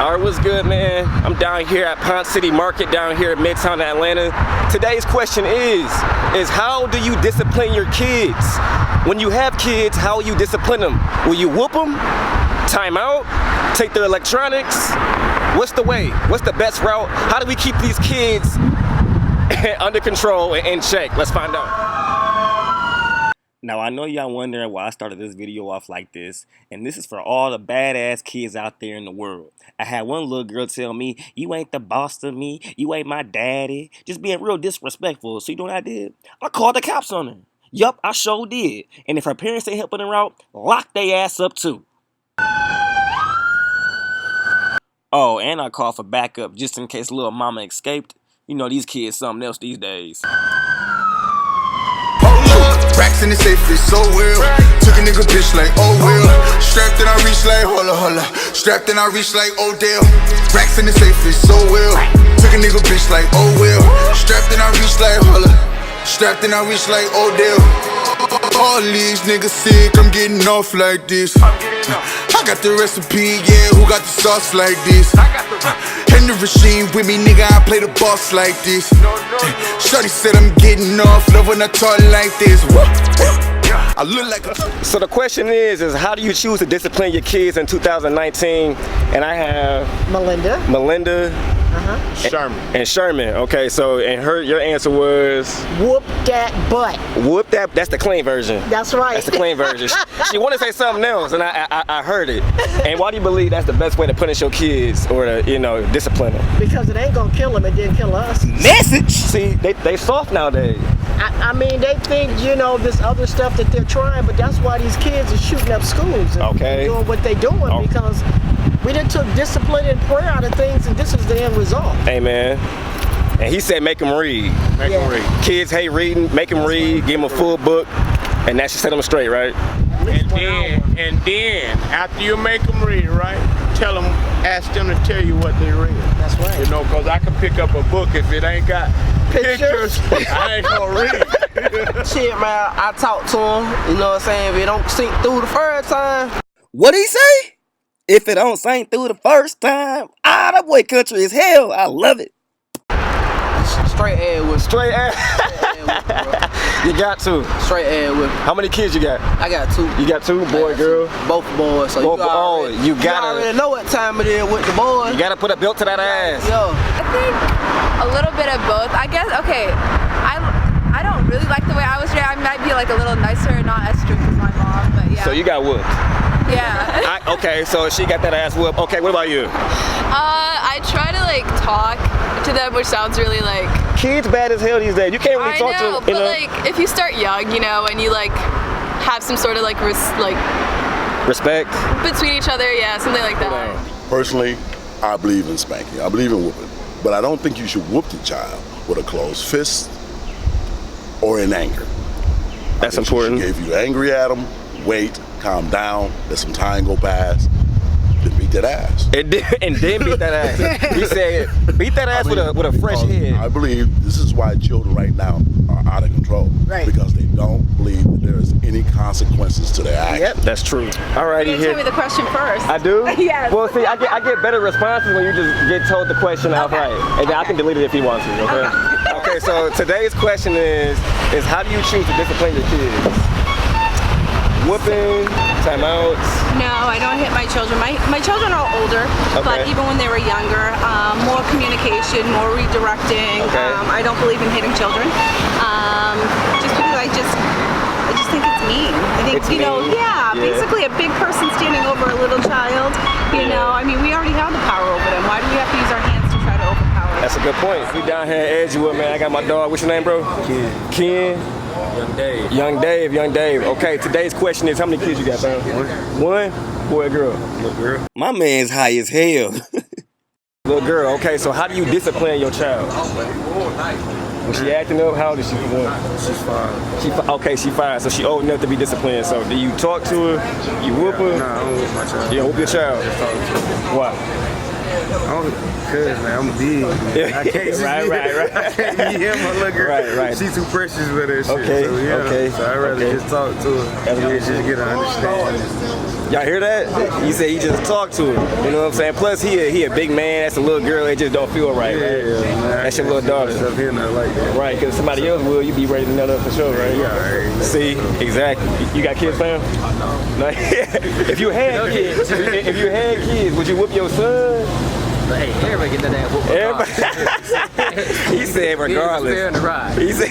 All right, what's good, man? I'm down here at Ponce City Market down here in Midtown Atlanta. Today's question is how do you discipline your kids? When you have kids, how will you discipline them? Will you whoop them? Time out? Take their electronics? What's the way? What's the best route? How do we keep these kids under control and in check? Let's find out. Now, I know y'all wondering why I started this video off like this, and this is for all the badass kids out there in the world. I had one little girl tell me, "You ain't the boss to me, you ain't my daddy," just being real disrespectful. So you know what I did? I called the cops on her. Yup, I sure did. And if her parents ain't helping her out, lock they ass up too. Oh, and I called for backup just in case little mama escaped. You know these kids something else these days. Racks in the safe, it's so well. Took a nigga bitch like, oh well. Strapped and I reach like, holla. Strapped and I reach like, Odell. Racks in the safe, it's so well. Took a nigga bitch like, oh well. Strapped and I reach like, holla. Strapped and I reach like, Odell. All these niggas sick, I'm getting off like this. I got the recipe, yeah, who got the sauce like this? In the regime with me, nigga, I play the boss like this. Shorty said I'm getting off, love when I talk like this. I look like a... So the question is how do you choose to discipline your kids in 2019? And I have Melinda, Sherman. And Sherman. Okay, so and your answer was whoop that butt. Whoop that. That's the clean version. That's right. That's the clean version. She wanted to say something else, and I heard it. And why do you believe that's the best way to punish your kids or to discipline them? Because it ain't gonna kill them. It didn't kill us. Message. See, they soft nowadays. I mean, they think this other stuff that they're trying, but that's why these kids are shooting up schools and doing what they're doing because we done took discipline and prayer out of things, and this is the end result. Amen. And he said make them read. Make them read. Kids hate reading, make them read, give them a full book, and that should set them straight, right? And then, after you make them read, right, ask them to tell you what they read. That's right. Because I can pick up a book if it ain't got pictures I ain't gonna read. Shit, man, I talk to him, you know what I'm saying? If it don't sink through the first time. What'd he say? If it don't sink through the first time, that boy country is hell. I love it. Straight ad whip. Straight ad. You got to. Straight ad whip. How many kids you got? I got two. You got two, boy, girl? Both boys. So both, you already know what time it is with the boys. You gotta put a belt to that ass. Yo. I think a little bit of both. I guess, okay, I don't really like the way I was raised. I might be like a little nicer, not as strict as my mom, but yeah. So you got whooped? Yeah. Okay, so she got that ass whooped. Okay, what about you? I try to like talk to them, which sounds really like... Kids bad as hell these days. You can't really talk to them. But like, if you start young, and you like have some sort of like respect between each other, yeah, something like that. Personally, I believe in spanking. I believe in whooping. But I don't think you should whoop the child with a closed fist or in anger. That's important. If you're angry at them, wait, calm down, let some time go past, then beat that ass. And then beat that ass. He said, beat that ass with a fresh head. I believe this is why children right now are out of control. Right. Because they don't believe that there is any consequences to their actions. Yep, that's true. All right, You tell me the question first. I do? Yes. Well, see, I get better responses when you just get told the question outright. And then I can delete it if he wants to, okay? Okay, so today's question is how do you choose to discipline your kids? Whooping, timeouts? No, I don't hit my children. My children are older, but even when they were younger, more communication, more redirecting. I don't believe in hitting children. Just because I just think it's mean. I think, basically a big person standing over a little child, I mean, we already have the power over them. Why do we have to use our hands to try to overpower them? That's a good point. We down here at Edgewood, man. I got my dog. What's your name, bro? Ken. Young Dave. Okay, today's question is how many kids you got, bro? One? Boy or girl? Little girl. My man's high as hell. Little girl, okay, so how do you discipline your child? When she acting up, how old is she? She's 5. Okay, she's 5, so she old enough to be disciplined. So do you talk to her? You whoop her? Nah, I don't whoop my child. You don't whoop your child? Why? Cause man, I'm big. Man. I can't just right. I can't be him, my little girl. Right. She's too precious for that shit. Okay, So, okay. So I'd rather just talk to her and just get an understanding. Y'all hear that? He said he just talked to him. You know what I'm saying? Plus, he a big man. That's a little girl. It just don't feel right, right? That's your little daughter. Stuff here not like that. Right, because somebody else will. You be ready to nut up for sure, right? Yeah. See, exactly. You got kids, fam? No. If you had kids, would you whoop your son? Hey, everybody get that whoop. He said regardless. He said.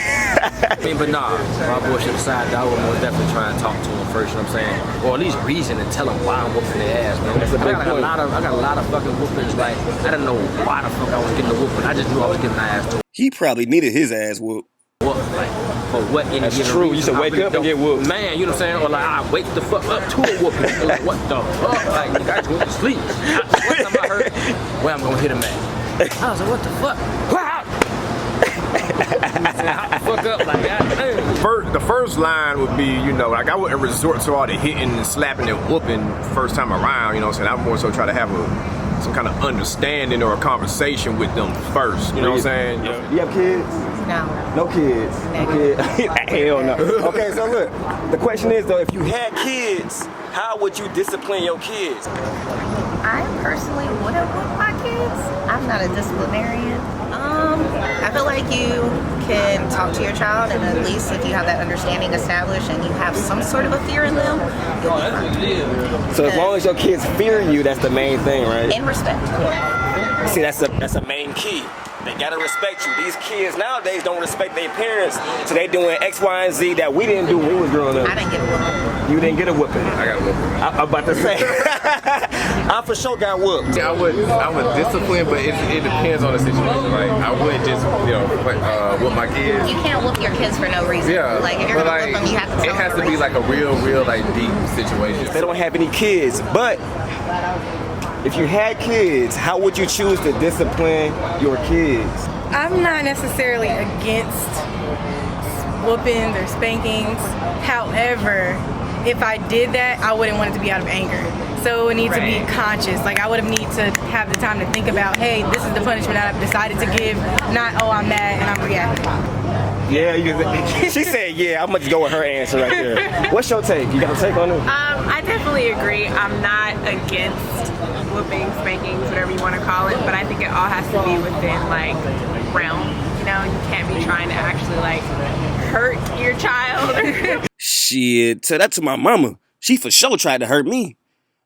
I mean, but nah, my bullshit aside, I would most definitely try and talk to him first, you know what I'm saying? Or at least reason and tell him why I'm whooping their ass, man. That's a big point. I got a lot of fucking whoopings, like, I didn't know why the fuck I was getting the whooping. I just knew I was getting my ass whooped. He probably needed his ass whooped. Like, for what any That's given true. reason, You should wake up and get whooped. Man, you know what I'm saying? Or like, I wake the fuck up to a whooping. Like, what the fuck? Like, nigga, I just went to sleep. What time I heard, well, I'm gonna hit him at. I was like, what the fuck? Fuck up, like, the first line would be, you know, like I wouldn't resort to all the hitting and slapping and whooping first time around, you know what I'm saying? I more so try to have some kind of understanding or a conversation with them first, you know what I'm saying? You have kids? No. No kids? Hell no. Okay, so look, the question is though, if you had kids, how would you discipline your kids? I personally wouldn't whoop my kids. I'm not a disciplinarian. I feel like you can talk to your child, and at least if you have that understanding established and you have some sort of a fear in them, you'll be fine. So as long as your kids fear you, that's the main thing, right? And respect. See, that's a main key. They gotta respect you. These kids nowadays don't respect their parents, so they doing X, Y, and Z that we didn't do when we was growing up. I didn't get a whooping. You didn't get a whooping. I got a whooping. I'm about to say. I for sure got whooped. I would discipline, but it depends on the situation, right? I wouldn't just, you know, whoop my kids. You can't whoop your kids for no reason. Yeah. Like, if you're gonna whoop them, you have to tell it has them to be like a real, like, deep situation. They don't have any kids, but if you had kids, how would you choose to discipline your kids? I'm not necessarily against whoopings or spankings. However, if I did that, I wouldn't want it to be out of anger. So it would need to be conscious. Like, I would have need to have the time to think about, hey, this is the punishment that I've decided to give, not, oh, I'm mad and I'm reacting. Yeah, she said yeah. I'm gonna go with her answer right there. What's your take? You got a take on it? I definitely agree. I'm not against whoopings, spankings, whatever you want to call it, but I think it all has to be within like realm. You know, you can't be trying to actually like hurt your child. Shit, tell that to my mama. She for sure tried to hurt me.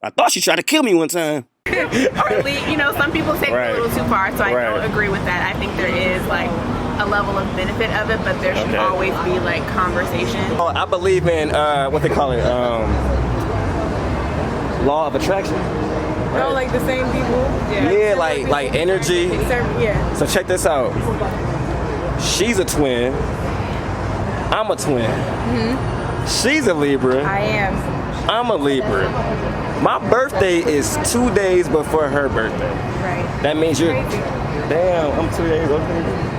I thought she tried to kill me one time. Or at least, you know, some people take it a little too far, so I don't agree with that. I think there is like a level of benefit of it, but there should always be like conversation. Oh, I believe in what they call it, law of attraction. Oh, like the same people? Yeah, like energy. Yeah. So check this out. She's a twin. I'm a twin. Mm-hmm. She's a Libra. I am. I'm a Libra. My birthday is 2 days before her birthday. Right. That means you're... Damn, I'm 2 days older.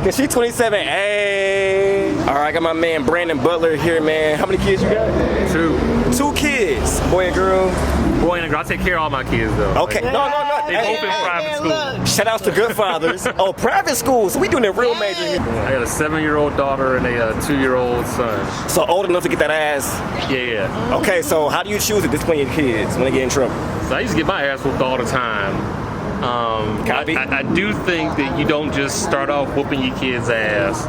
Cause she's 27. Hey. All right, I got my man Brandon Butler here, man. How many kids you got? 2. 2 kids. Boy and girl. Boy and girl. I take care of all my kids though. Okay. No. They both in private school. Shout outs to good fathers. Oh, private schools. We doing it real major here. I got a 7-year-old daughter and a 2-year-old son. So old enough to get that ass. Yeah. Okay, so how do you choose to discipline your kids when they get in trouble? So I used to get my ass whooped all the time. I do think that you don't just start off whooping your kids' ass.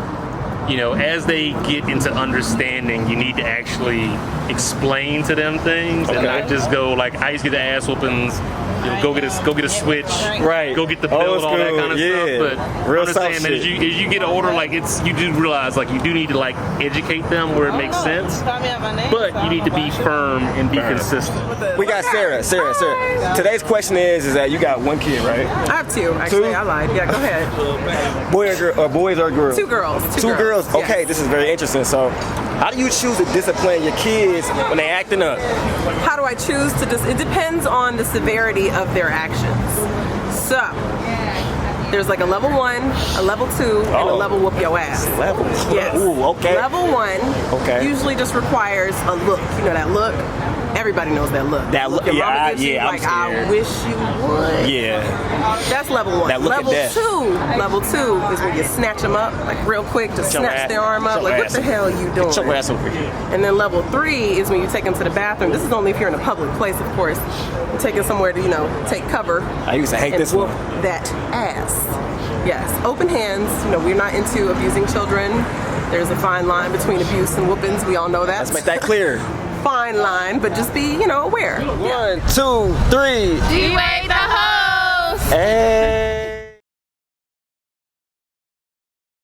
You know, as they get into understanding, you need to actually explain to them things and not just go like I used to get the ass whoopings. You know, go get a switch, right? Go get the belt, all that kind of stuff. But real understand that as you get older, like you do realize like you do need to like educate them where it makes sense. But you need to be firm and be consistent. We got Sarah. Today's question is that you got 1 kid, right? I have 2. Actually, 2? I lied. Yeah, go ahead. Boy or girl? Boys or girls? 2 girls. 2 girls. Okay, yes. This is very interesting. So, how do you choose to discipline your kids when they acting up? How do I choose to it depends on the severity of their actions. So, there's like a level 1, a level 2, and a level whoop your ass. Level? Yes. Ooh, okay. Level 1 usually just requires a look. You know that look? Everybody knows that look. That look, Your mama yeah, gives you, I'm like, scared. I wish you would. Yeah. That's level 1. That look Level at that. Level 2 is when you snatch them up, like real quick, just snatch their arm up. Like, what the hell are you doing? Get your ass over here. And then level 3 is when you take them to the bathroom. This is only if you're in a public place, of course. You take them somewhere to, you know, take cover. I used to hate this whoop one. that ass. Yes, open hands. You know, we're not into abusing children. There's a fine line between abuse and whoopings. We all know that. Let's make that clear. Fine line, but just be, you know, aware. 1, 2, 3. D-Wade the host. Hey.